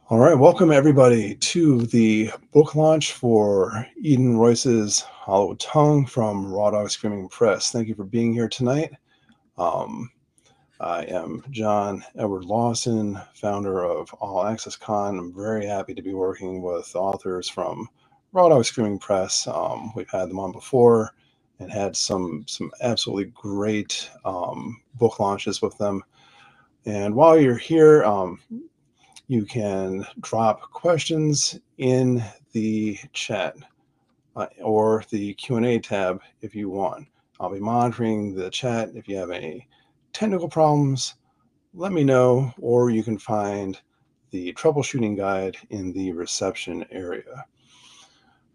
All right, welcome everybody to the book launch for Eden Royce's Hollow Tongue from Raw Dog Screaming Press. Thank you for being here tonight. Um, I am John Edward Lawson, founder of All Access Con. I'm very happy to be working with authors from Raw Dog Screaming Press. We've had them on before and had some absolutely great book launches with them. And while you're here, you can drop questions in the chat or the Q&A tab if you want. I'll be monitoring the chat. If you have any technical problems, let me know, or you can find the troubleshooting guide in the reception area.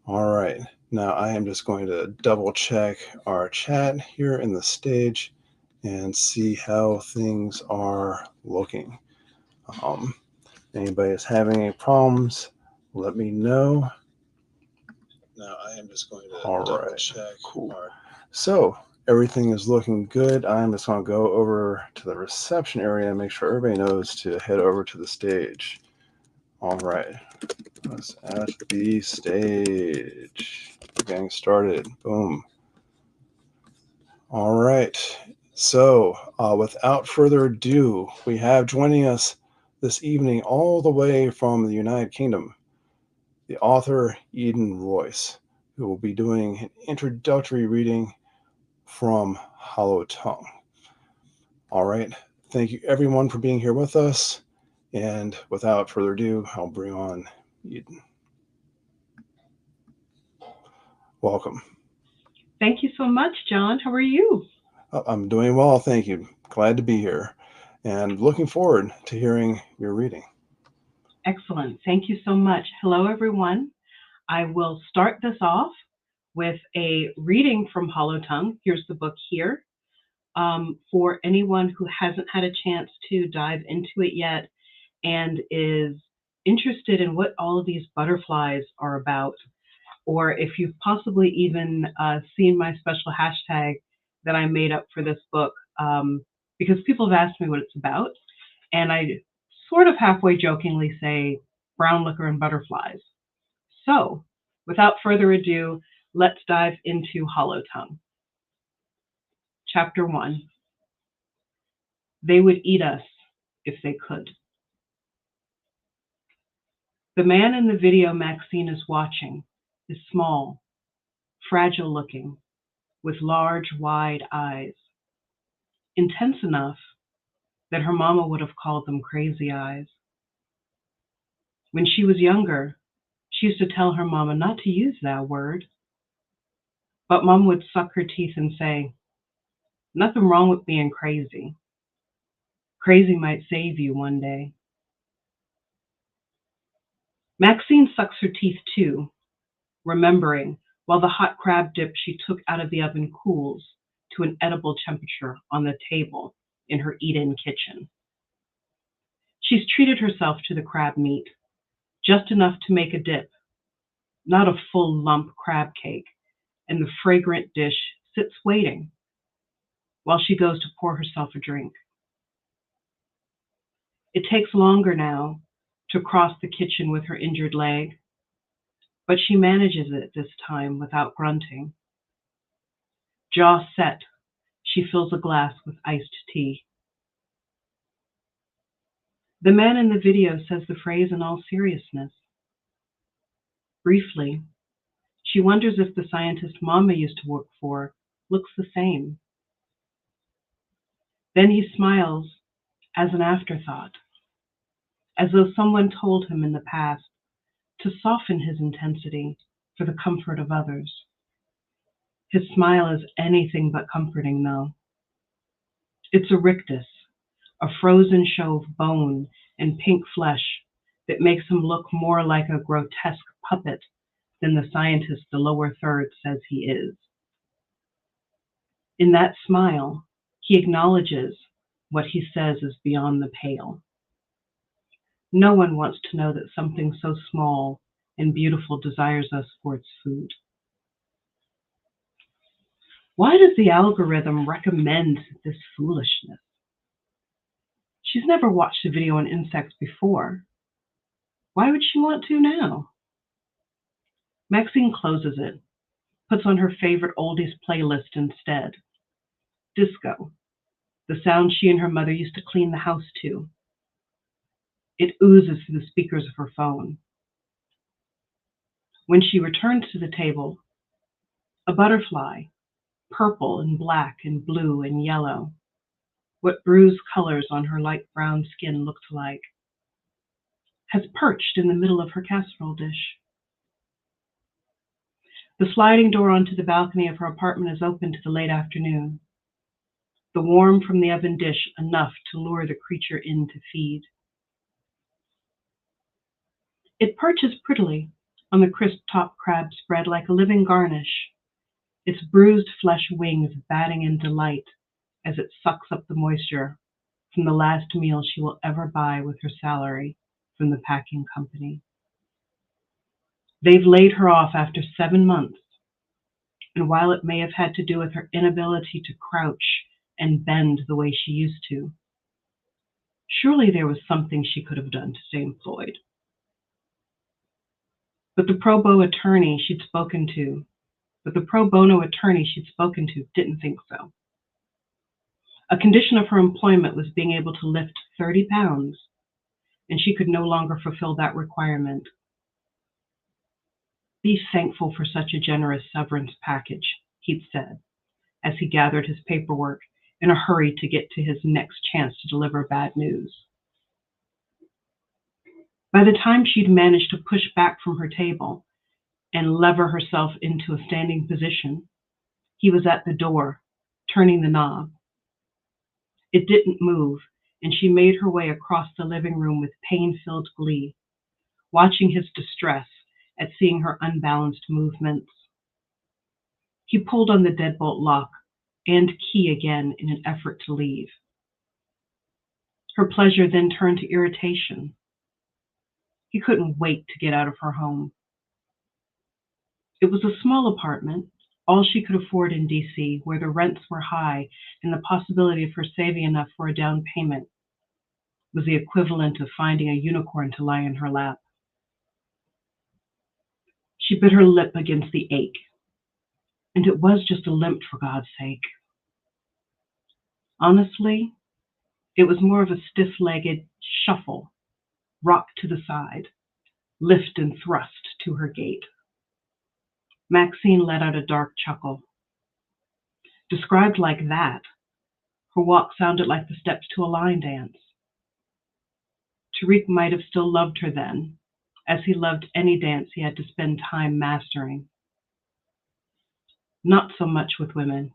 All right, now I am just going to double check our chat here in the stage and see how things are looking. Anybody is having any problems, let me know. Now I am just going to double check. Cool. So everything is looking good. I'm just going to go over to the reception area and make sure everybody knows to head over to the stage. All right, let's at the stage. Getting started. Boom. All right. So without further ado, we have joining us this evening all the way from the United Kingdom, the author Eden Royce, who will be doing an introductory reading from Hollow Tongue. All right. Thank you everyone for being here with us. And without further ado, I'll bring on Eden. Welcome. Thank you so much, John. How are you? I'm doing well, thank you. Glad to be here and looking forward to hearing your reading. Excellent. Thank you so much. Hello, everyone. I will start this off with a reading from Hollow Tongue. Here's the book here. For anyone who hasn't had a chance to dive into it yet and is interested in what all of these butterflies are about, or if you've possibly even seen my special hashtag that I made up for this book, because people have asked me what it's about, and I sort of halfway jokingly say brown liquor and butterflies. So, without further ado, let's dive into Hollow Tongue. Chapter 1. They would eat us if they could. The man in the video Maxine is watching is small, fragile looking, with large, wide eyes. Intense enough that her mama would have called them crazy eyes. When she was younger, she used to tell her mama not to use that word. But mom would suck her teeth and say, nothing wrong with being crazy. Crazy might save you one day. Maxine sucks her teeth too, remembering while the hot crab dip she took out of the oven cools to an edible temperature on the table in her eat-in kitchen. She's treated herself to the crab meat, just enough to make a dip, not a full lump crab cake, and the fragrant dish sits waiting while she goes to pour herself a drink. It takes longer now to cross the kitchen with her injured leg, but she manages it this time without grunting. Jaw set, she fills a glass with iced tea. The man in the video says the phrase in all seriousness. Briefly, she wonders if the scientist Mama used to work for looks the same. Then he smiles as an afterthought, as though someone told him in the past to soften his intensity for the comfort of others. His smile is anything but comforting, though. It's a rictus, a frozen show of bone and pink flesh that makes him look more like a grotesque puppet than the scientist the lower third says he is. In that smile, he acknowledges what he says is beyond the pale. No one wants to know that something so small and beautiful desires us for its food. Why does the algorithm recommend this foolishness? She's never watched a video on insects before. Why would she want to now? Maxine closes it, puts on her favorite oldies playlist instead. Disco, the sound she and her mother used to clean the house to. It oozes through the speakers of her phone. When she returns to the table, a butterfly, purple and black and blue and yellow, what bruised colors on her light brown skin looked like, has perched in the middle of her casserole dish. The sliding door onto the balcony of her apartment is open to the late afternoon, the warm from the oven dish enough to lure the creature in to feed. It perches prettily on the crisp top crab spread like a living garnish, its bruised flesh wings batting in delight as it sucks up the moisture from the last meal she will ever buy with her salary from the packing company. They've laid her off after 7 months, and while it may have had to do with her inability to crouch and bend the way she used to, surely there was something she could have done to stay employed. But the pro bono attorney she'd spoken to didn't think so. A condition of her employment was being able to lift 30 pounds, and she could no longer fulfill that requirement. Be thankful for such a generous severance package, he'd said, as he gathered his paperwork in a hurry to get to his next chance to deliver bad news. By the time she'd managed to push back from her table and lever herself into a standing position, he was at the door, turning the knob. It didn't move, and she made her way across the living room with pain-filled glee, watching his distress at seeing her unbalanced movements. He pulled on the deadbolt lock and key again in an effort to leave. Her pleasure then turned to irritation. He couldn't wait to get out of her home. It was a small apartment, all she could afford in DC, where the rents were high and the possibility of her saving enough for a down payment was the equivalent of finding a unicorn to lie in her lap. She bit her lip against the ache, and it was just a limp, for God's sake. Honestly, it was more of a stiff-legged shuffle, rock to the side, lift and thrust to her gait. Maxine let out a dark chuckle. Described like that, her walk sounded like the steps to a line dance. Tariq might have still loved her then, as he loved any dance he had to spend time mastering. Not so much with women.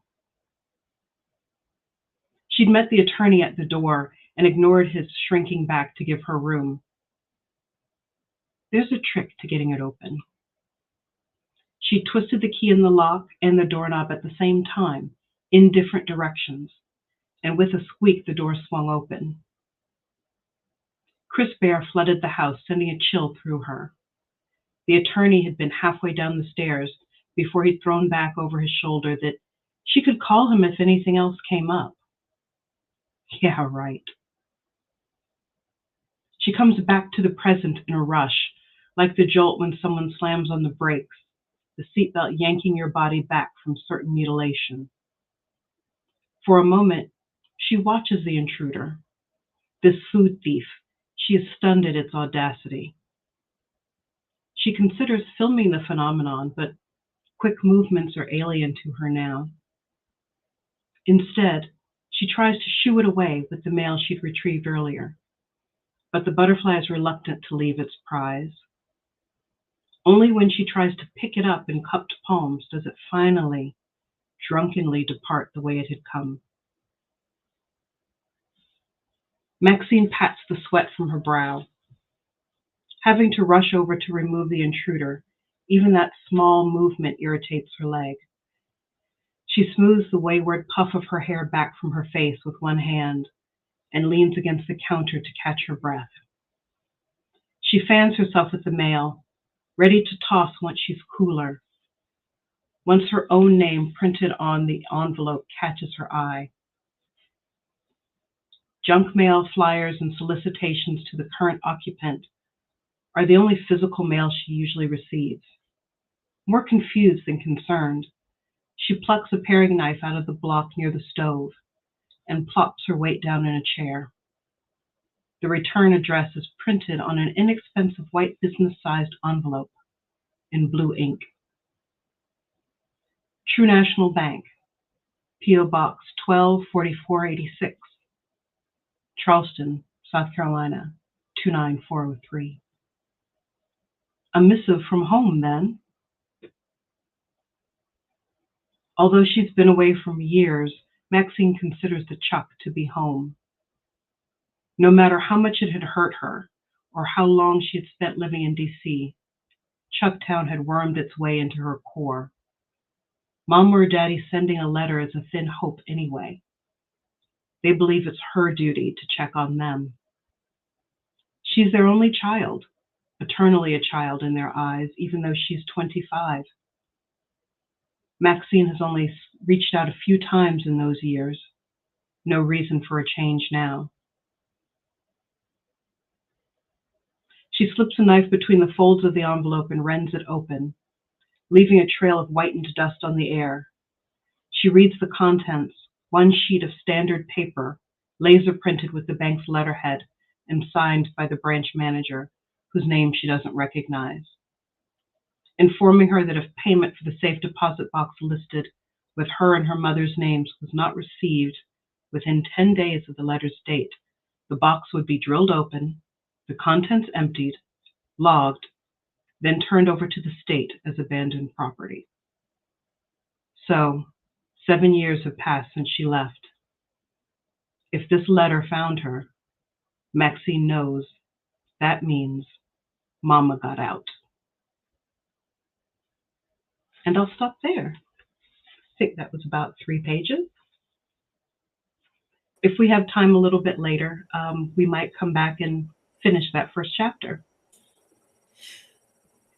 She'd met the attorney at the door and ignored his shrinking back to give her room. There's a trick to getting it open. She twisted the key in the lock and the doorknob at the same time, in different directions, and with a squeak the door swung open. Crisp air flooded the house, sending a chill through her. The attorney had been halfway down the stairs before he'd thrown back over his shoulder that she could call him if anything else came up. Yeah, right. She comes back to the present in a rush, like the jolt when someone slams on the brakes, the seatbelt yanking your body back from certain mutilation. For a moment, she watches the intruder, this food thief. She is stunned at its audacity. She considers filming the phenomenon, but quick movements are alien to her now. Instead, she tries to shoo it away with the mail she'd retrieved earlier, but the butterfly is reluctant to leave its prize. Only when she tries to pick it up in cupped palms does it finally, drunkenly depart the way it had come. Maxine pats the sweat from her brow. Having to rush over to remove the intruder, even that small movement irritates her leg. She smooths the wayward puff of her hair back from her face with one hand and leans against the counter to catch her breath. She fans herself with the mail, ready to toss once she's cooler. Once her own name printed on the envelope catches her eye. Junk mail, flyers, and solicitations to the current occupant are the only physical mail she usually receives. More confused than concerned, she plucks a paring knife out of the block near the stove and plops her weight down in a chair. The return address is printed on an inexpensive white business-sized envelope in blue ink. True National Bank, P.O. Box 124486, Charleston, South Carolina 29403. A missive from home, then. Although she's been away for years, Maxine considers the Chuck to be home. No matter how much it had hurt her, or how long she had spent living in D.C., Chucktown had wormed its way into her core. Mom or Daddy sending a letter is a thin hope anyway. They believe it's her duty to check on them. She's their only child, eternally a child in their eyes, even though she's 25. Maxine has only reached out a few times in those years. No reason for a change now. She slips a knife between the folds of the envelope and rends it open, leaving a trail of whitened dust on the air. She reads the contents, one sheet of standard paper, laser printed with the bank's letterhead and signed by the branch manager, whose name she doesn't recognize, informing her that if payment for the safe deposit box listed with her and her mother's names was not received within 10 days of the letter's date, the box would be drilled open, the contents emptied, logged, then turned over to the state as abandoned property. So, 7 years have passed since she left. If this letter found her, Maxine knows that means Mama got out. And I'll stop there. I think that was about 3 pages. If we have time a little bit later, we might come back and finish that first chapter.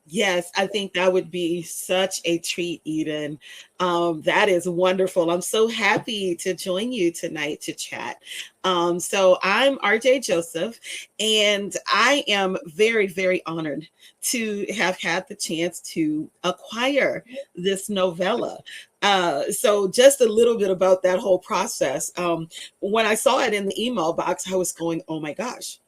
Yes, I think that would be such a treat, Eden. That is wonderful. I'm so happy to join you tonight to chat. So I'm RJ Joseph, and I am very, very honored to have had the chance to acquire this novella. So just a little bit about that whole process. When I saw it in the email box, I was going, oh my gosh,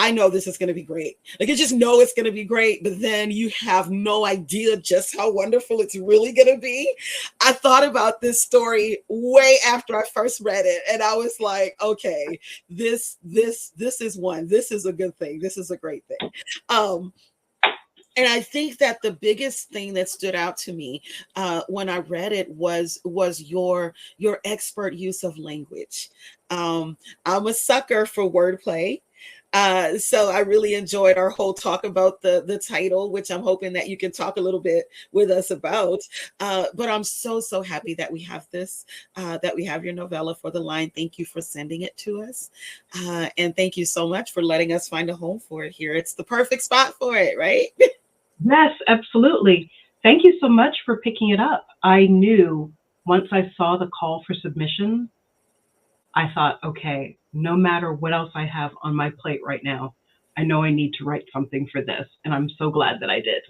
I know this is going to be great. Like, you just know it's going to be great, but then you have no idea just how wonderful it's really going to be. I thought about this story way after I first read it, and I was like, okay, this is one. This is a good thing. This is a great thing. And I think that the biggest thing that stood out to me when I read it was your expert use of language. I'm a sucker for wordplay. So I really enjoyed our whole talk about the title, which I'm hoping that you can talk a little bit with us about. But I'm so happy that we have this, that we have your novella for the line. Thank you for sending it to us. And thank you so much for letting us find a home for it here. It's the perfect spot for it, right? Yes, absolutely. Thank you so much for picking it up. I knew once I saw the call for submission, I thought, okay, no matter what else I have on my plate right now, I know I need to write something for this. And I'm so glad that I did.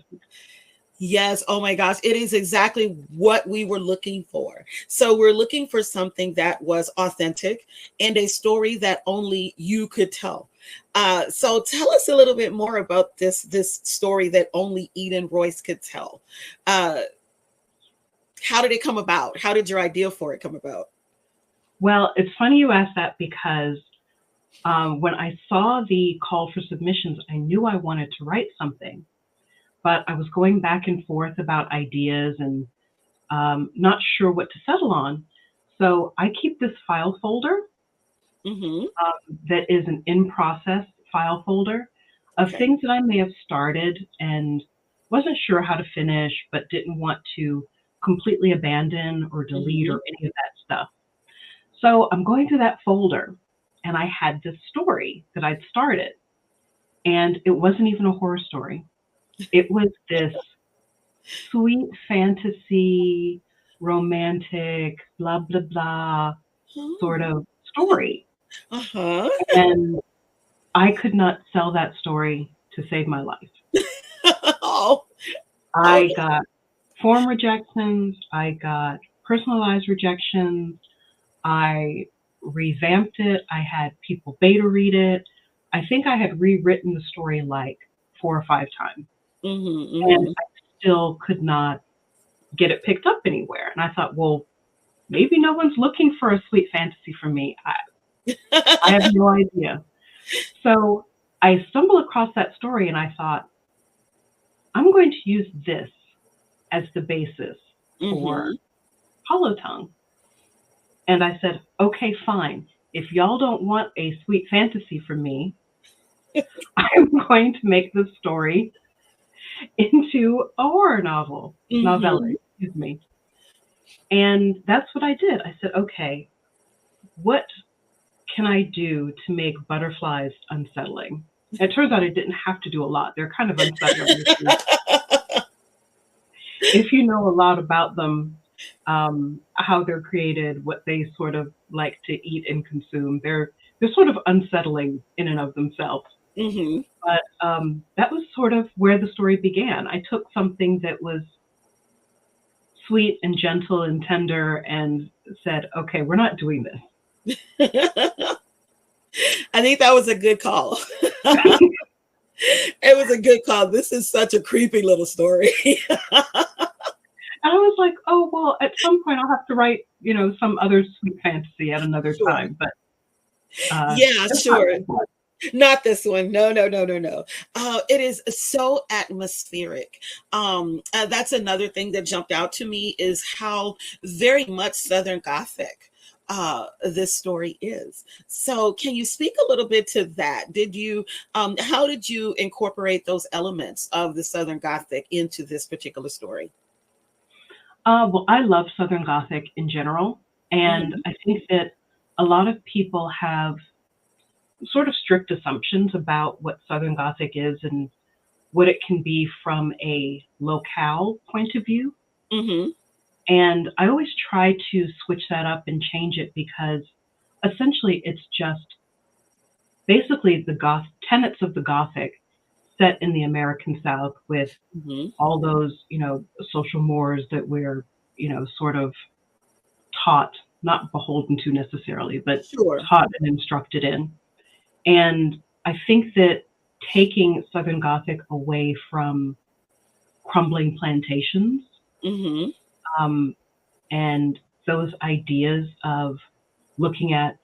Yes. Oh my gosh. It is exactly what we were looking for. So we're looking for something that was authentic and a story that only you could tell. So tell us a little bit more about this story that only Eden Royce could tell. How did it come about? How did your idea for it come about? Well, it's funny you asked that because when I saw the call for submissions, I knew I wanted to write something, but I was going back and forth about ideas and not sure what to settle on. So I keep this file folder that is an in-process file folder of things that I may have started and wasn't sure how to finish, but didn't want to completely abandon or delete or any of that stuff. So I'm going through that folder, and I had this story that I'd started, and it wasn't even a horror story. It was this sweet fantasy, romantic, blah, blah, blah sort of story. And I could not sell that story to save my life. Oh, oh, I got form rejections. I got personalized rejections. I revamped it. I had people beta read it. I think I had rewritten the story like 4 or 5 times, and mm-hmm, I still could not get it picked up anywhere. And I thought, well, maybe no one's looking for a sweet fantasy from me. I have mm-hmm. no idea. So I stumbled across that story and I thought, I'm going to use this as the basis for Mm-hmm. Hollow Tongue. And I said, okay, fine. If y'all don't want a sweet fantasy from me, I'm going to make this story into a horror novella, Mm-hmm. excuse me. And that's what I did. I said, okay, what can I do to make butterflies unsettling? And it turns out I didn't have to do a lot. They're kind of unsettling if you know a lot about them, how they're created, what they sort of like to eat and consume. They're sort of unsettling in and of themselves. Mm-hmm. But that was sort of where the story began. I took something that was sweet and gentle and tender and said, okay, we're not doing this. I think that was a good call. It was a good call. This is such a creepy little story. And I was like, oh, well, at some point I'll have to write, some other sweet fantasy at another Sure. time. But Yeah, that's not sure. this one. Not this one. No, no, no, no, no. It is so atmospheric. That's another thing that jumped out to me is how very much Southern Gothic this story is. So, can you speak a little bit to that? How did you incorporate those elements of the Southern Gothic into this particular story? Well, I love Southern Gothic in general. And Hmm. I think that a lot of people have sort of strict assumptions about what Southern Gothic is and what it can be from a locale point of view. Hmm. And I always try to switch that up and change it because essentially it's just basically the tenets of the Gothic set in the American South with Hmm. all those, social mores that we're, sort of taught, not beholden to necessarily, but Sure. taught and instructed in. And I think that taking Southern Gothic away from crumbling plantations, Hmm. um, and those ideas of looking at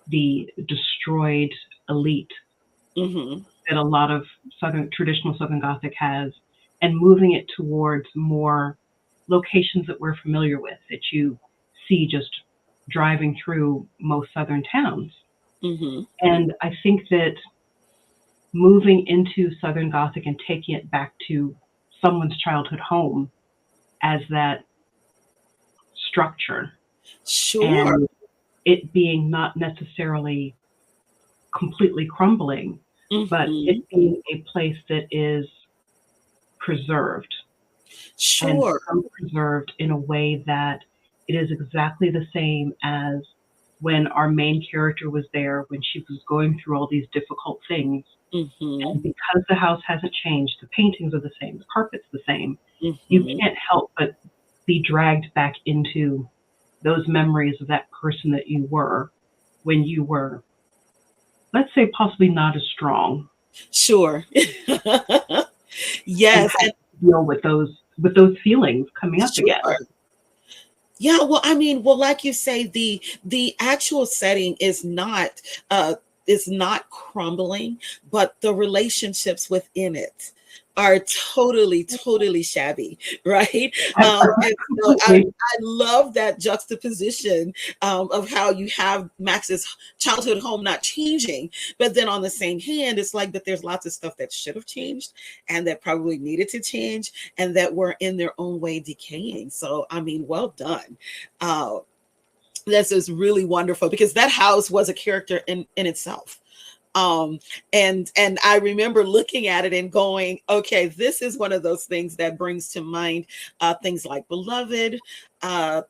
the destroyed elite Hmm. that a lot of traditional Southern Gothic has, and moving it towards more locations that we're familiar with, that you see just driving through most Southern towns. Hmm. And I think that moving into Southern Gothic and taking it back to someone's childhood home as that structure, Sure. and it being not necessarily completely crumbling, but it Hmm. being a place that is preserved, and Sure. so preserved in a way that it is exactly the same as when our main character was there when she was going through all these difficult things. Hmm. And because the house hasn't changed, the paintings are the same, the carpet's the same, you Hmm. can't help but be dragged back into those memories of that person that you were when you were, let's say, possibly not as strong, Sure. and Yes, had and to deal with those feelings coming up again. sure. Yeah, well, I mean, well, like you say, the actual setting is not crumbling, but the relationships within it are totally shabby, right? And so Absolutely. I love that juxtaposition of how you have Max's childhood home not changing, but then on the same hand, it's like, but there's lots of stuff that should have changed and that probably needed to change and that were in their own way decaying. So, I mean, well done. Uh, this is really wonderful because that house was a character in itself. Um, and I remember looking at it and going, okay, this is one of those things that brings to mind things like Beloved,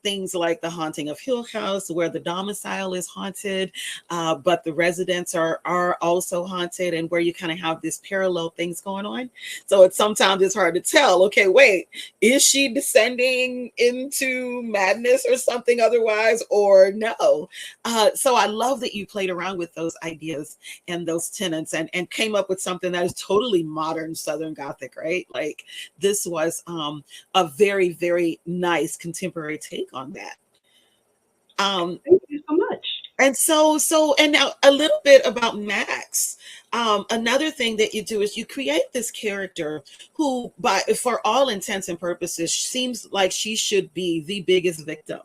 things like The Haunting of Hill House, where the domicile is haunted, but the residents are also haunted, and where you kind of have this parallel things going on. So sometimes it's hard to tell. Okay, wait, is she descending into madness or something otherwise, or no? So I love that you played around with those ideas and those tenets, and came up with something that is totally modern Southern Gothic, right? Like this was a very, very nice contemporary take on that. Thank you so much. And and now a little bit about Max. Another thing that you do is you create this character who, for all intents and purposes, seems like she should be the biggest victim.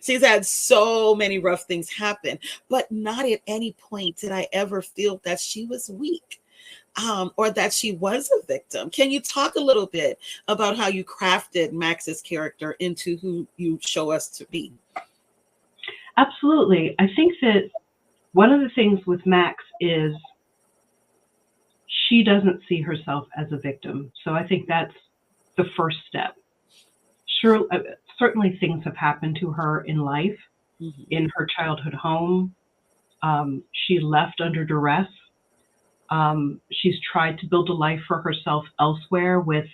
She's had so many rough things happen, but not at any point did I ever feel that she was weak. Or that she was a victim. Can you talk a little bit about how you crafted Max's character into who you show us to be? Absolutely. I think that one of the things with Max is she doesn't see herself as a victim. So I think that's the first step. Sure, certainly things have happened to her in life, in her childhood home. She left under duress. She's tried to build a life for herself elsewhere with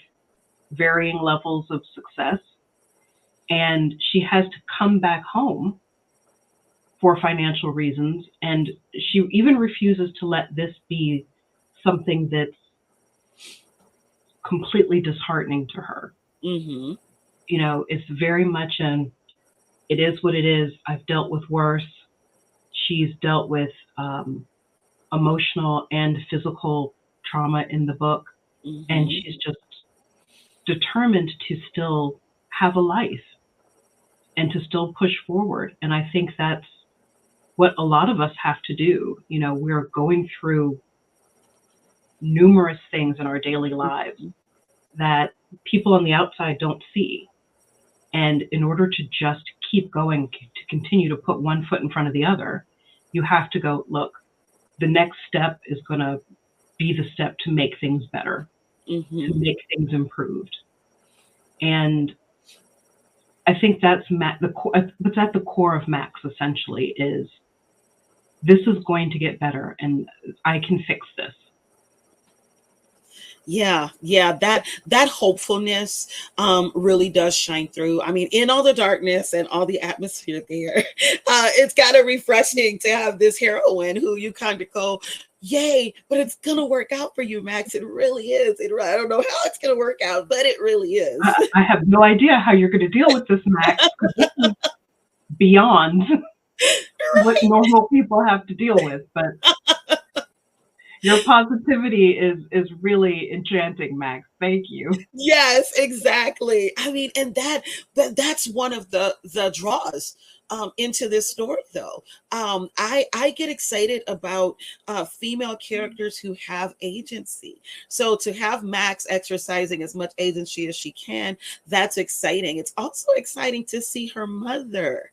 varying levels of success. And she has to come back home for financial reasons. And she even refuses to let this be something that's completely disheartening to her. Mm-hmm. You know, it's very much it is what it is. I've dealt with worse. She's dealt with emotional and physical trauma in the book. Mm-hmm. And she's just determined to still have a life and to still push forward. And I think that's what a lot of us have to do. You know, we're going through numerous things in our daily lives that people on the outside don't see. And in order to just keep going, to continue to put one foot in front of the other, you have to go, look, the next step is going to be the step to make things better, to make things improved. And I think that's what's at the core of Max, essentially, is this is going to get better and I can fix this. Yeah, that hopefulness really does shine through. I mean, in all the darkness and all the atmosphere there, it's kind of refreshing to have this heroine who you kind of go, yay, but it's gonna work out for you, Max. It really is. I don't know how it's gonna work out, but it really is. I have no idea how you're going to deal with this, Max. This is beyond what normal people have to deal with, but your positivity is really enchanting, Max. Thank you. Yes, exactly. I mean, and that's one of the draws into this story, though. I get excited about female characters who have agency. So to have Max exercising as much agency as she can, that's exciting. It's also exciting to see her mother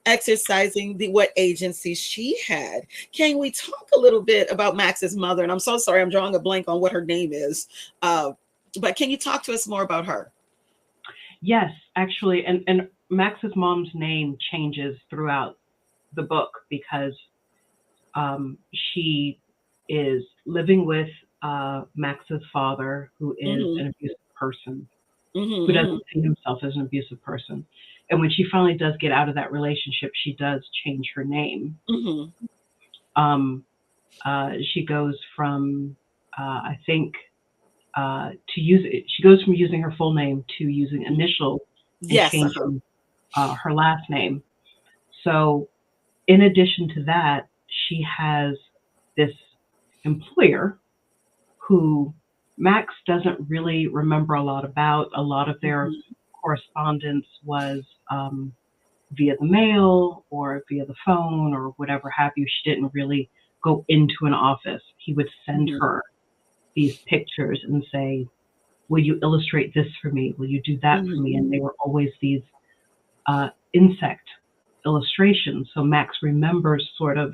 exercising what agency she had. Can we talk a little bit about Max's mother? And I'm so sorry, I'm drawing a blank on what her name is. But can you talk to us more about her? Yes, actually, and Max's mom's name changes throughout the book because she is living with Max's father, who is an abusive person, who doesn't see himself as an abusive person. And when she finally does get out of that relationship, she does change her name. She goes from, I think, she goes from using her full name to using initials and changing her last name. So in addition to that, she has this employer who Max doesn't really remember a lot about. A lot of their correspondence was via the mail or via the phone or whatever have you. She didn't really go into an office. He would send her these pictures and say, will you illustrate this for me? Will you do that for me? And they were always these insect illustrations. So Max remembers sort of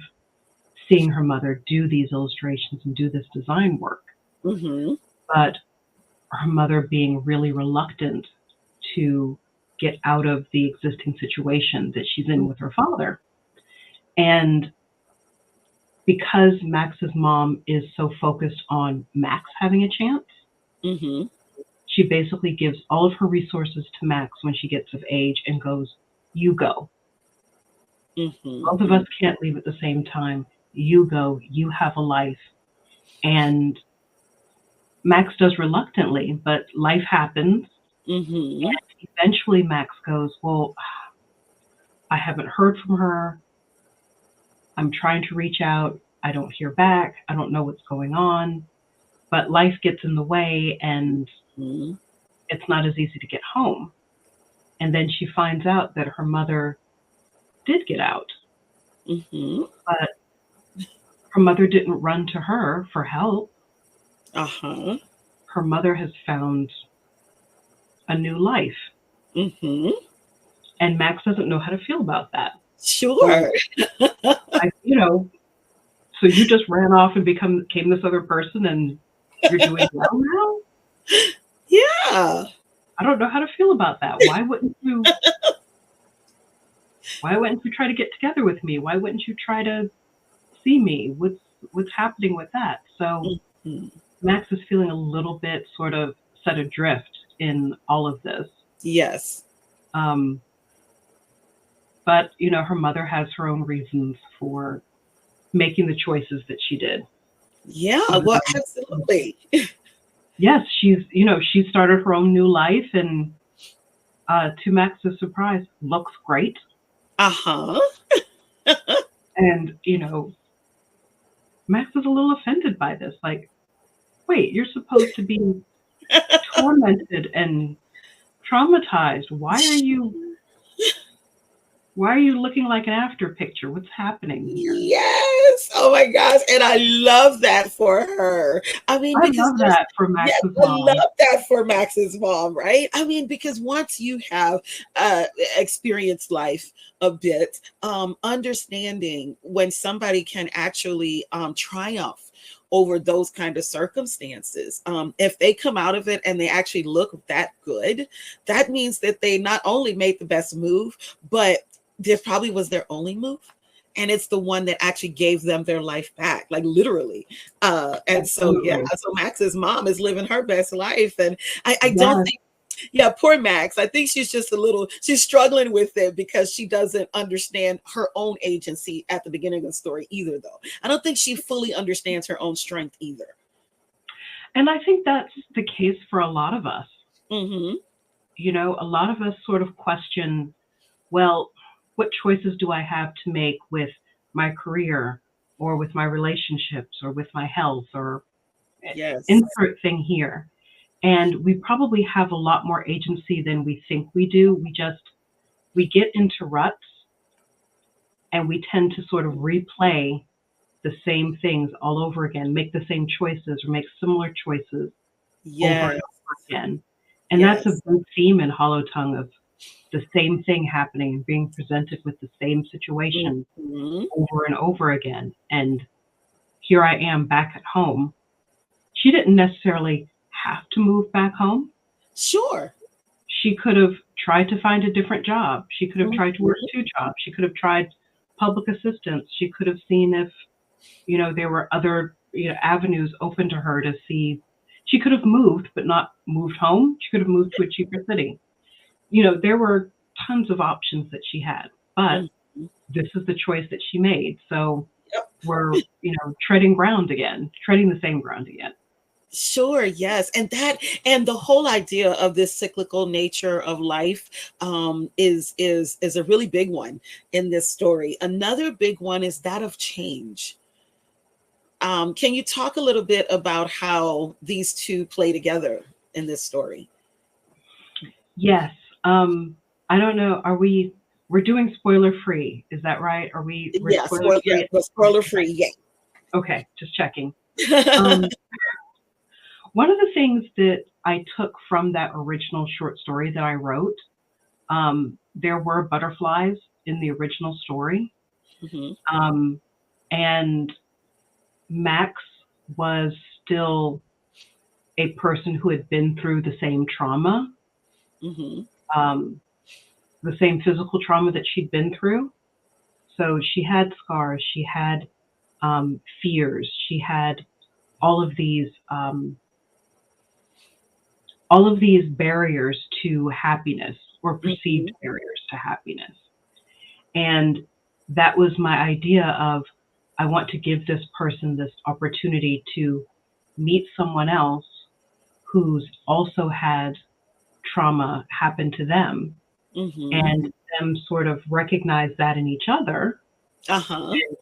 seeing her mother do these illustrations and do this design work. But her mother being really reluctant to get out of the existing situation that she's in with her father. And because Max's mom is so focused on Max having a chance, Mm-hmm. she basically gives all of her resources to Max when she gets of age and goes, "You go. Mm-hmm. Both of us can't leave at the same time. You go. You have a life." And Max does reluctantly, but life happens. Mm-hmm. And eventually Max goes, "Well, I haven't heard from her. I'm trying to reach out. I don't hear back. I don't know what's going on." But life gets in the way and Mm-hmm. it's not as easy to get home. And then she finds out that her mother did get out, Mm-hmm. but her mother didn't run to her for help. Uh-huh. Her mother has found a new life. Mm-hmm. And Max doesn't know how to feel about that. Sure. So, so you just ran off and became this other person and you're doing well now? Yeah. I don't know how to feel about that. Why wouldn't you try to get together with me? Why wouldn't you try to see me? What's happening with that? So Mm-hmm. Max is feeling a little bit sort of set adrift in all of this. Yes. Um, but her mother has her own reasons for making the choices that she did. Yeah, well, absolutely. Yes, she started her own new life, and to Max's surprise, looks great. Uh-huh. And Max is a little offended by this. Like, wait, you're supposed to be tormented and traumatized. Why are you looking like an after picture? What's happening here? Yes. Oh my gosh. And I love that for her. I mean, I because love that for Max's I mom. love that for Max's mom, right? I mean, because once you have experienced life a bit, understanding when somebody can actually triumph over those kind of circumstances. If they come out of it and they actually look that good, that means that they not only made the best move, but this probably was their only move. And it's the one that actually gave them their life back, like literally. And so, yeah, Absolutely. so Max's mom is living her best life. And I don't Yes. think, yeah, poor Max. I think she's just she's struggling with it because she doesn't understand her own agency at the beginning of the story either, though. I don't think she fully understands her own strength either. And I think that's the case for a lot of us. Mm-hmm. A lot of us sort of question, well, what choices do I have to make with my career or with my relationships or with my health or Yes. insert thing here? And we probably have a lot more agency than we think we do. We get into ruts and we tend to sort of replay the same things all over again, make the same choices or make similar choices over Yes. and over again. And that's a Yes. big theme in Hollow Tongue of the same thing happening and being presented with the same situation Mm-hmm. over and over again. And here I am back at home. She didn't necessarily have to move back home. Sure. She could have tried to find a different job. She could have tried to work Mm-hmm. 2 jobs. She could have tried public assistance. She could have seen if, there were other, avenues open to her to see. She could have moved, but not moved home. She could have moved to a cheaper city. There were tons of options that she had, but Mm-hmm. this is the choice that she made. So Yep. we're, treading the same ground again. Sure, yes. And the whole idea of this cyclical nature of life is a really big one in this story. Another big one is that of change. Can you talk a little bit about how these two play together in this story? Yes. I don't know. We're doing spoiler free. Is that right? We're Yeah, spoiler free? but spoiler free, yeah. Okay, just checking. Um, one of the things that I took from that original short story that I wrote, there were butterflies in the original story. Hmm. Um, and Max was still a person who had been through the same trauma. Hmm. Um, the same physical trauma that she'd been through. So she had scars, she had fears, she had all of these barriers to happiness, or perceived barriers to happiness. And that was my idea of, I want to give this person this opportunity to meet someone else who's also had trauma happen to them, and them sort of recognize that in each other, and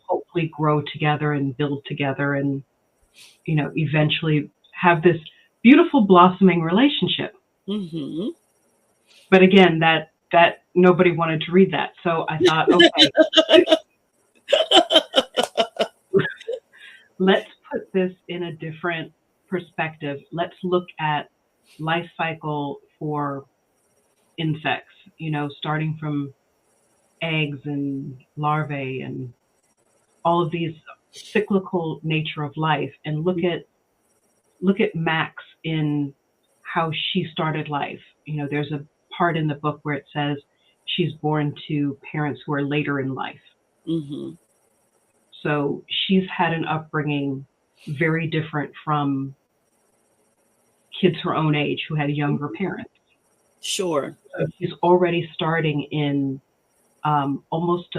hopefully grow together and build together, and eventually have this beautiful blossoming relationship. But again, that nobody wanted to read that, so I thought, okay, let's put this in a different perspective. Let's look at life cycle for insects, starting from eggs and larvae and all of these cyclical nature of life, and look at Max in how she started life. There's a part in the book where it says she's born to parents who are later in life. So she's had an upbringing very different from kids her own age who had younger parents. Sure. So she's already starting in almost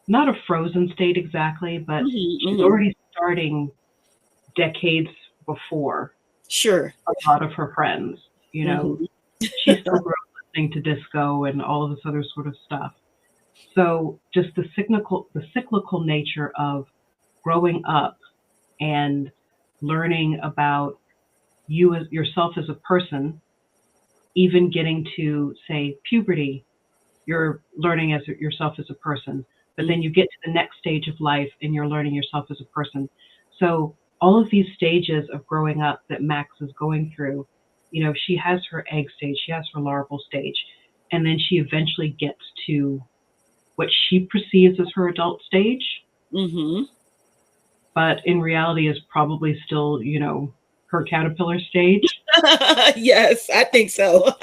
not a frozen state exactly, but she's already starting decades before sure a lot of her friends. She still grew up listening to disco and all of this other sort of stuff. So just the cyclical nature of growing up and learning about yourself as a person, even getting to, say, puberty, you're learning as yourself as a person, but then you get to the next stage of life and you're learning yourself as a person. So all of these stages of growing up that Max is going through, she has her egg stage, she has her larval stage, and then she eventually gets to what she perceives as her adult stage, but in reality is probably still, her caterpillar stage. Yes, I think so.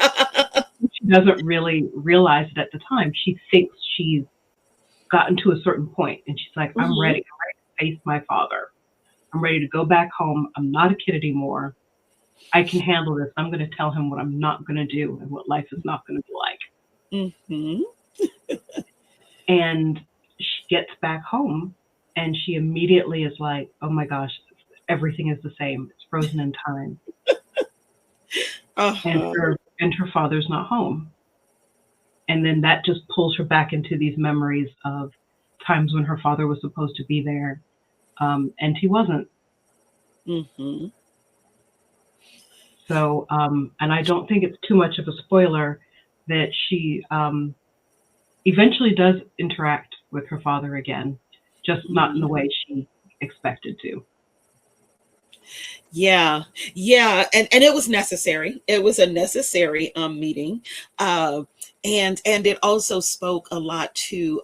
She doesn't really realize it at the time. She thinks she's gotten to a certain point, and she's like, I'm ready to face my father. I'm ready to go back home. I'm not a kid anymore. I can handle this. I'm going to tell him what I'm not going to do and what life is not going to be like. And she gets back home, and she immediately is like, oh my gosh, everything is the same. It's frozen in time. And her father's not home. And then that just pulls her back into these memories of times when her father was supposed to be there, and he wasn't. So, and I don't think it's too much of a spoiler that she eventually does interact with her father again, just not in the way she expected to. Yeah. And it was necessary. It was a necessary meeting. And it also spoke a lot to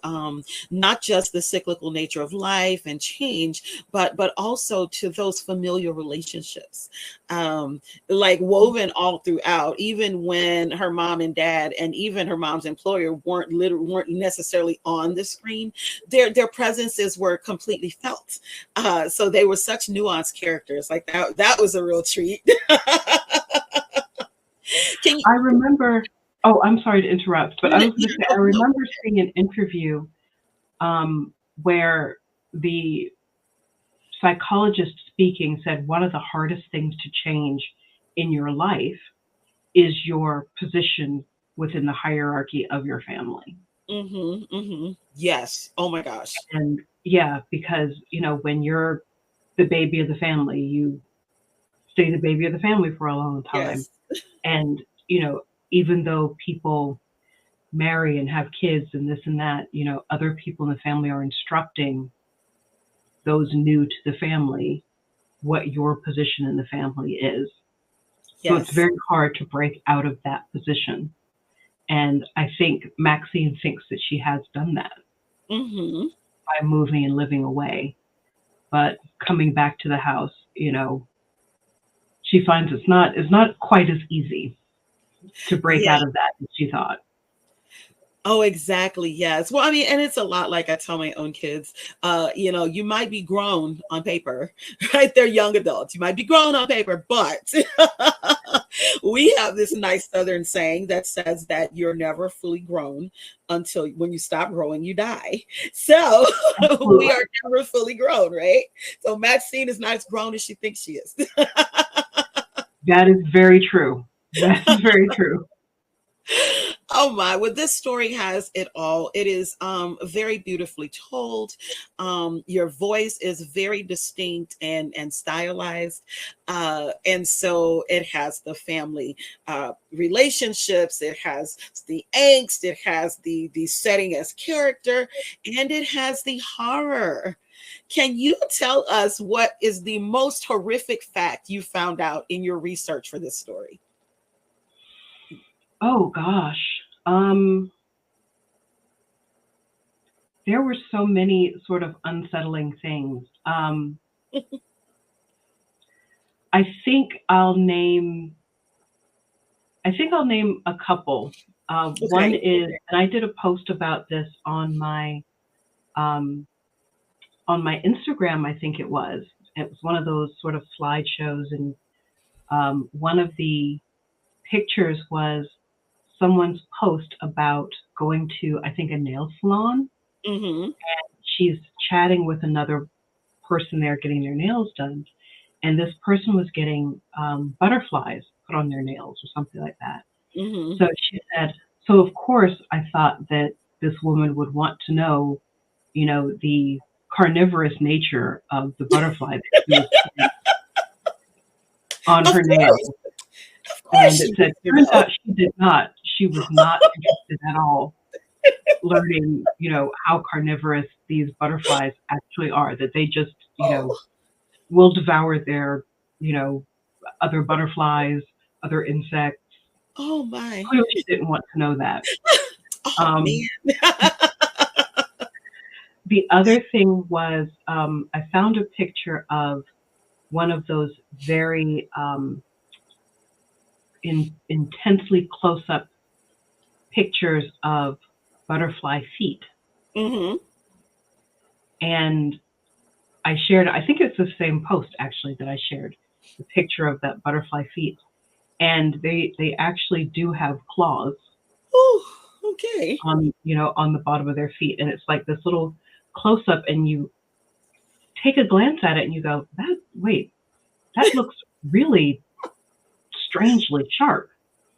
not just the cyclical nature of life and change, but also to those familiar relationships, like woven all throughout, even when her mom and dad and even her mom's employer weren't necessarily on the screen. Their presences were completely felt. So they were such nuanced characters. Like that was a real treat. I remember. Oh, I'm sorry to interrupt, but I was going to say, I remember seeing an interview where the psychologist speaking said one of the hardest things to change in your life is your position within the hierarchy of your family. Yes. Oh my gosh. And yeah, because, when you're the baby of the family, you stay the baby of the family for a long time. Yes. And, even though people marry and have kids and this and that, other people in the family are instructing those new to the family what your position in the family is. Yes. So it's very hard to break out of that position. And I think Maxine thinks that she has done that by moving and living away. But coming back to the house, she finds it's not quite as easy. to break Yeah. out of that, she thought. Oh, exactly. Yes. Well, I mean, and it's a lot like I tell my own kids, you might be grown on paper, right? They're young adults. You might be grown on paper, but we have this nice Southern saying that says that you're never fully grown until when you stop growing, you die. So we Absolutely. are never fully grown, right? So Maxine is not as grown as she thinks she is. That is very true. That is very true. Oh my, well, this story has it all. It is very beautifully told. Your voice is very distinct and stylized. And so it has the family relationships, it has the angst, it has the setting as character, and it has the horror. Can you tell us what is the most horrific fact you found out in your research for this story? Oh gosh. There were so many sort of unsettling things. I think I'll name a couple. One Okay. is, and I did a post about this um, on my Instagram. I think it was. It was one of those sort of slideshows, and one of the pictures was someone's post about going to, I think, a nail salon. Mm-hmm. She's chatting with another person there getting their nails done, and this person was getting butterflies put on their nails or something like that. Mm-hmm. So she said, so of course I thought that this woman would want to know, the carnivorous nature of the butterfly that she was putting on Of her nails. course. Of course And it she said, needs to turns know. out she did not. She was not interested at all learning, how carnivorous these butterflies actually are, that they just, Oh, will devour their, you know, other butterflies, other insects. oh my. Clearly she didn't want to know that. Oh Um, man. the other thing was I found a picture of one of those very intensely close up pictures of butterfly feet. Mm-hmm. And I shared, I think it's the same post actually that I shared, the picture of that butterfly feet. And they actually do have claws Oh, okay. on the bottom of their feet. And it's like this little close up, and you take a glance at it and you go, that looks really strangely sharp.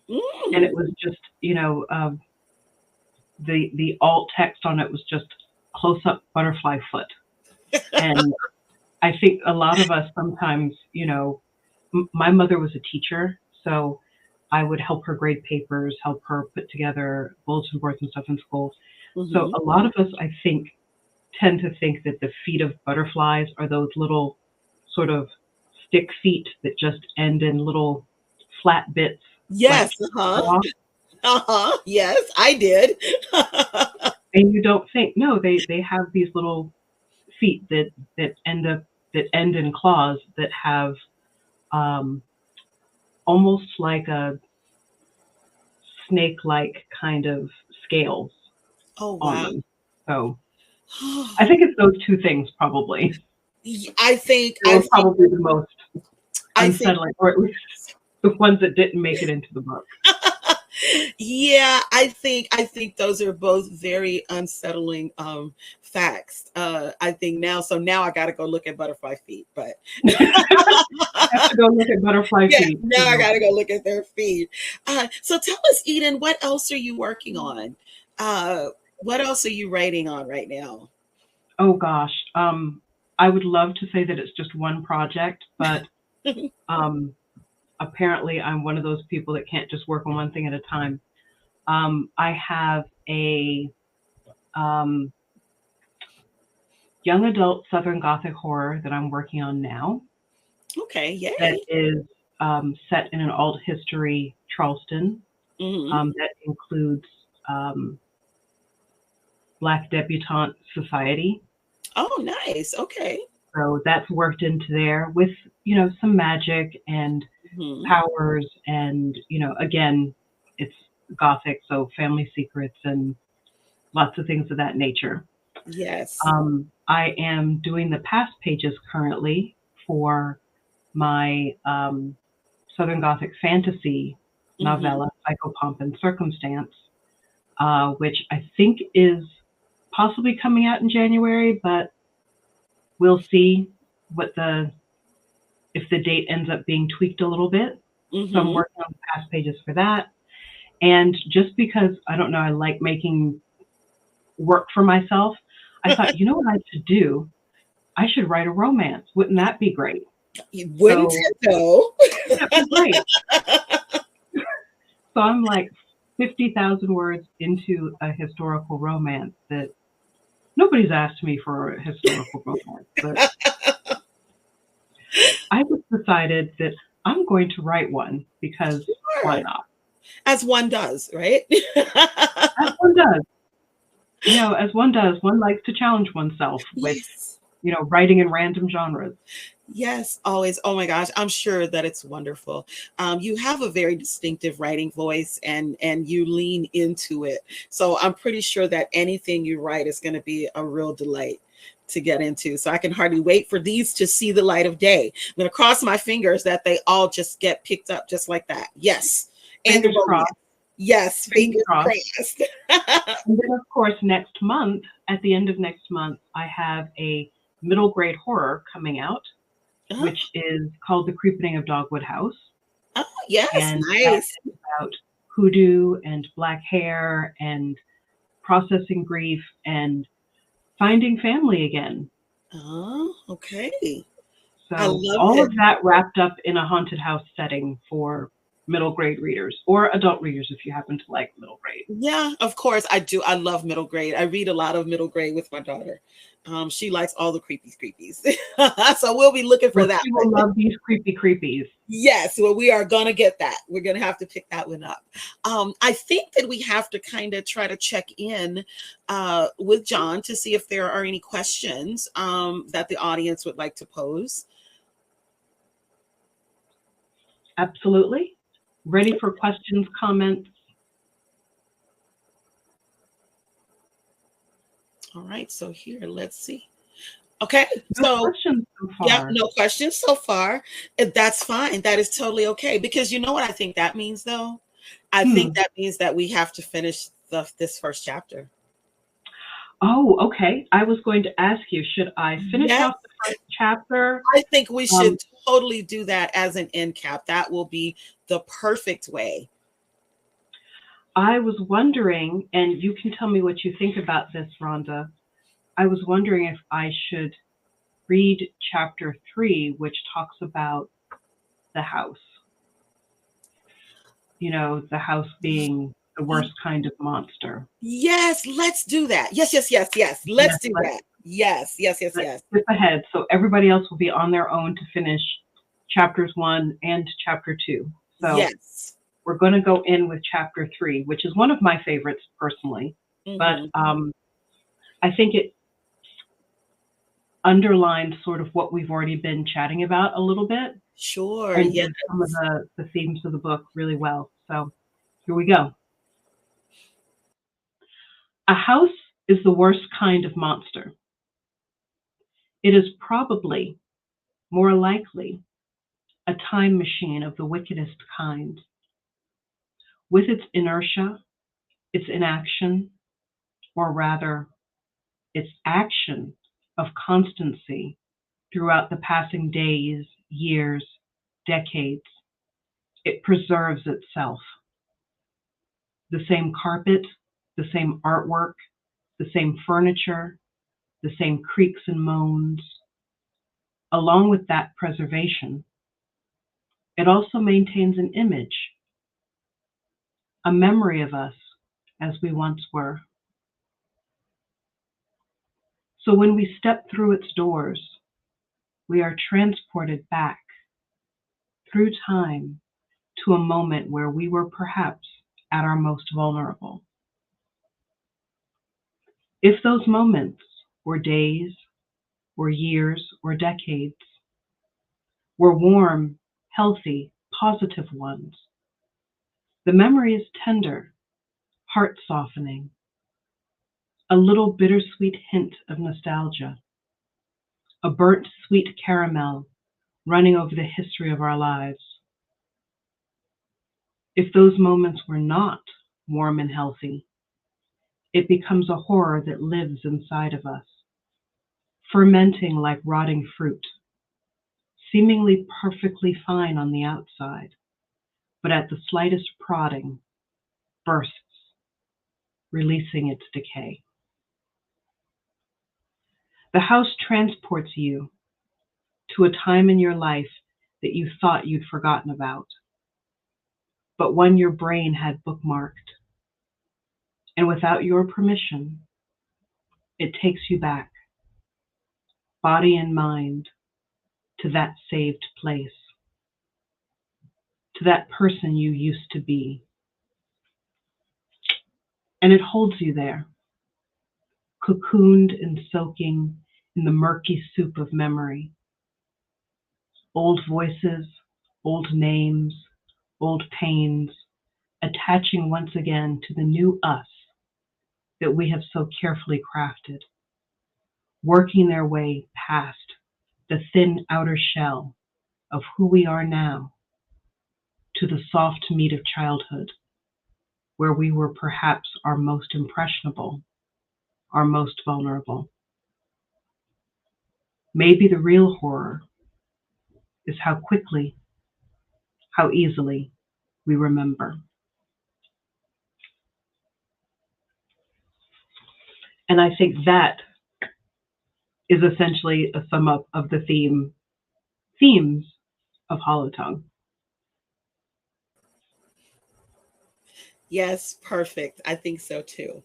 And Mm. it was just, the alt text on it was just close up butterfly foot. And I think a lot of us sometimes, my mother was a teacher, so I would help her grade papers, help her put together bulletin boards and stuff in school. So Mm-hmm. a lot of us, I think, tend to think that the feet of butterflies are those little sort of stick feet that just end in little flat bits like Yes. Uh-huh. straw. Uh-huh. Yes, I did. And you don't think, no, they have these little feet that end in claws that have um, almost like a snake-like kind of scales Oh on wow. them. So I think it's those two things probably. I think They I were think probably the most I think unsettling, or at least the ones that didn't make it into the book. yeah, I think those are both very unsettling facts. I think now I got to go look at butterfly feet, but I have to go look at butterfly yeah, feet. now I got to go look at their feet. So tell us, Eden, what else are you working on? Uh, what else are you writing on right now? Oh gosh, I would love to say that it's just one project, but um, apparently I'm one of those people that can't just work on one thing at a time. I have a um, young adult Southern Gothic horror that I'm working on now Okay, that yay. is set in an alt history Charleston Hmm. that includes um, Black debutante society. Oh, nice. Okay. So that's worked into there with some magic and Hmm. powers and again it's Gothic, so family secrets and lots of things of that nature. Yes. I am doing the past pages currently for my Southern Gothic fantasy novella, Psychopomp and Circumstance, which I think is possibly coming out in January, but we'll see if the date ends up being tweaked a little bit. So I'm working on the past pages for that. And just because, I don't know, I like making work for myself, I thought, you know what I should do? I should write a romance. Wouldn't that be great? Wouldn't it though? That'd be great. So I'm like 50,000 words into a historical romance that nobody's asked me for a historical romance, but I just decided that I'm going to write one because why not? As one does, right? As one does. You know, as one does, one likes to challenge oneself with, you know, writing in random genres. Yes, always. Oh my gosh, I'm sure that it's wonderful. You have a very distinctive writing voice, and you lean into it. So I'm pretty sure that anything you write is going to be a real delight to get into. So I can hardly wait for these to see the light of day. I'm going to cross my fingers that they all just get picked up just like that. Yes. Fingers crossed. Yes, fingers crossed. And then, of course, next month, at the end of next month, I have a middle grade horror coming out, which is called The Creeping of Dogwood House. Oh, yes, and nice. It's about hoodoo and black hair and processing grief and finding family again. Oh, okay. So all of that wrapped up in a haunted house setting for middle grade readers or adult readers if you happen to like middle grade. Yeah, of course I do. I love middle grade. I read a lot of middle grade with my daughter. She likes all the creepies. So we'll be looking for that. She will love these creepies. Yes, well, we are going to get that. We're going to have to pick that one up. I think that we have to kind of try to check in with John to see if there are any questions that the audience would like to pose. Absolutely. Ready for questions, comments? All right, so here, let's see. Okay, no questions so far. Yeah, no questions so far. That's fine. That is totally okay. Because you know what I think that means, though? I think that means that we have to finish this first chapter. Oh, okay. I was going to ask you, should I finish off the first chapter? I think we should totally do that as an end cap. That will be the perfect way. I was wondering, and you can tell me what you think about this, Rhonda. I was wondering if I should read chapter 3, which talks about the house. You know, the house being the worst kind of monster. Yes, let's do that. Yes. Let's do that. Yes. Skip ahead. So everybody else will be on their own to finish chapters 1 and chapter 2. So yes, we're going to go in with chapter 3, which is one of my favorites personally. But I think it underlines sort of what we've already been chatting about a little bit. Sure. And some of the themes of the book really well. So here we go. A house is the worst kind of monster. It is probably, more likely, a time machine of the wickedest kind. With its inertia, its inaction, or rather, its action of constancy throughout the passing days, years, decades, it preserves itself. The same carpet, the same artwork, the same furniture, the same creaks and moans. Along with that preservation, it also maintains an image, a memory of us as we once were. So when we step through its doors, we are transported back through time to a moment where we were perhaps at our most vulnerable. If those moments were days, or years, or decades, were warm, healthy, positive ones, The memory is tender, heart-softening, a little bittersweet hint of nostalgia, a burnt sweet caramel running over the history of our lives. If those moments were not warm and healthy, it becomes a horror that lives inside of us, fermenting like rotting fruit, seemingly perfectly fine on the outside, but at the slightest prodding, bursts, releasing its decay. The house transports you to a time in your life that you thought you'd forgotten about, but one your brain had bookmarked. And without your permission, it takes you back, body and mind, to that saved place, to that person you used to be. And it holds you there, cocooned and soaking in the murky soup of memory. Old voices, old names, old pains, attaching once again to the new us that we have so carefully crafted, working their way past the thin outer shell of who we are now to the soft meat of childhood, where we were perhaps our most impressionable, our most vulnerable. Maybe the real horror is how quickly, how easily we remember. And I think that is essentially a sum up of the themes of Hollow Tongue. Yes, perfect. I think so too.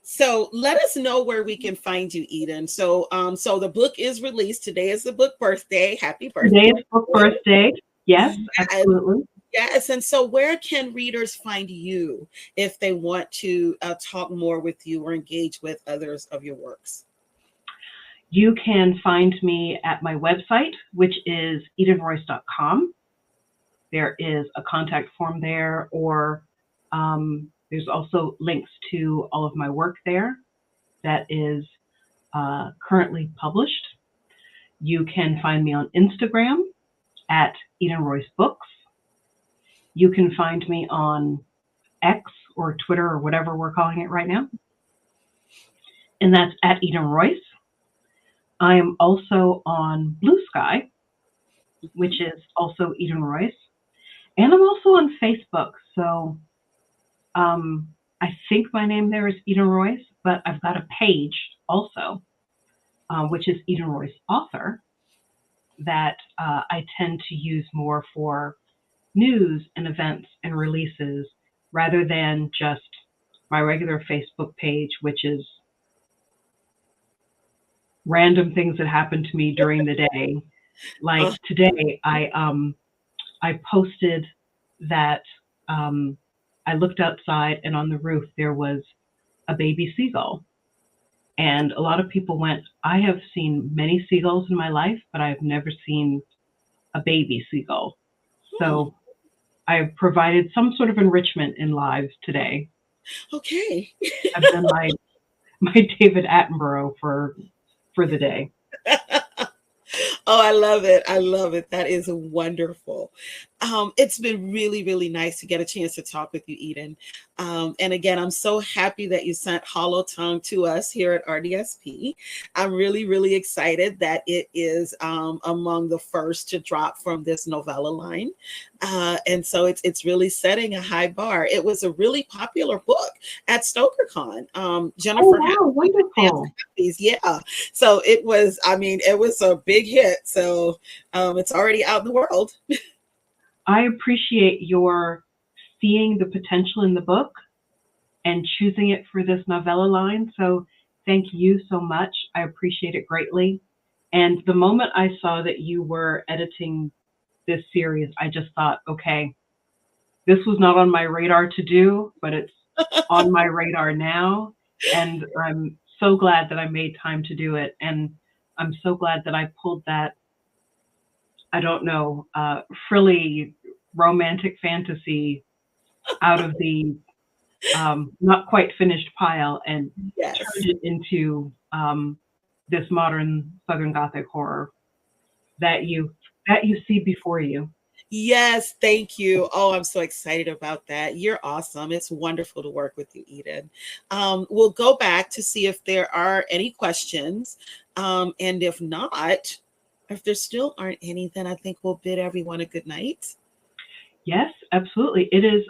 So let us know where we can find you, Eden. So so the book is released. Today is the book birthday. Happy birthday. Today is book birthday. Yes, absolutely. Yes. And so where can readers find you if they want to talk more with you or engage with others of your works? You can find me at my website, which is edenroyce.com. There is a contact form there, or there's also links to all of my work there that is currently published. You can find me on Instagram at Eden Royce Books. You can find me on X or Twitter or whatever we're calling it right now. And that's at Eden Royce. I am also on Blue Sky, which is also Eden Royce. And I'm also on Facebook. So I think my name there is Eden Royce, but I've got a page also, which is Eden Royce Author, that I tend to use more for news and events and releases rather than just my regular Facebook page, which is random things that happen to me during the day. Like today, I posted that I looked outside and on the roof there was a baby seagull. And a lot of people went, I have seen many seagulls in my life, but I've never seen a baby seagull. So I have provided some sort of enrichment in lives today. Okay. I've done my David Attenborough for the day. Oh, I love it. I love it. That is wonderful. It's been really, really nice to get a chance to talk with you, Eden. And again, I'm so happy that you sent Hollow Tongue to us here at RDSP. I'm really, really excited that it is among the first to drop from this novella line. And so it's really setting a high bar. It was a really popular book at StokerCon. Jennifer, wow, wonderful. Yeah. So it was, it was a big hit. So it's already out in the world. I appreciate your seeing the potential in the book and choosing it for this novella line. So thank you so much. I appreciate it greatly. And the moment I saw that you were editing this series, I just thought, okay, this was not on my radar to do, but it's on my radar now. And I'm so glad that I made time to do it. And I'm so glad that I pulled that, I don't know, frilly romantic fantasy out of the not quite finished pile and Yes. turned it into this modern Southern Gothic horror that you see before you. Yes, thank you. Oh, I'm so excited about that. You're awesome. It's wonderful to work with you, Eden. We'll go back to see if there are any questions. And if not, if there still aren't any, then I think we'll bid everyone a good night. Yes, absolutely. It is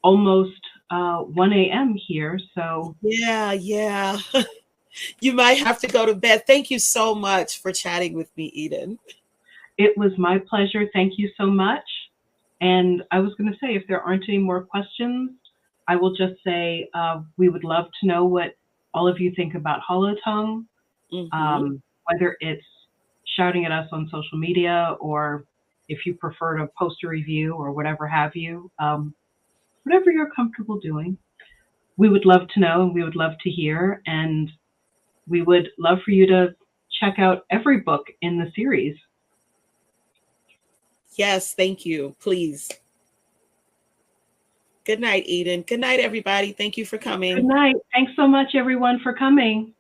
almost 1 a.m. here, so Yeah. You might have to go to bed. Thank you so much for chatting with me, Eden. it was my pleasure. Thank you so much. And I was going to say, if there aren't any more questions, I will just say we would love to know what all of you think about Hollow Tongue, whether it's shouting at us on social media or if you prefer to post a review or whatever have you, whatever you're comfortable doing. We would love to know and we would love to hear. And we would love for you to check out every book in the series. Yes, thank you. Please. Good night, Eden. Good night, everybody. Thank you for coming. Good night. Thanks so much, everyone, for coming.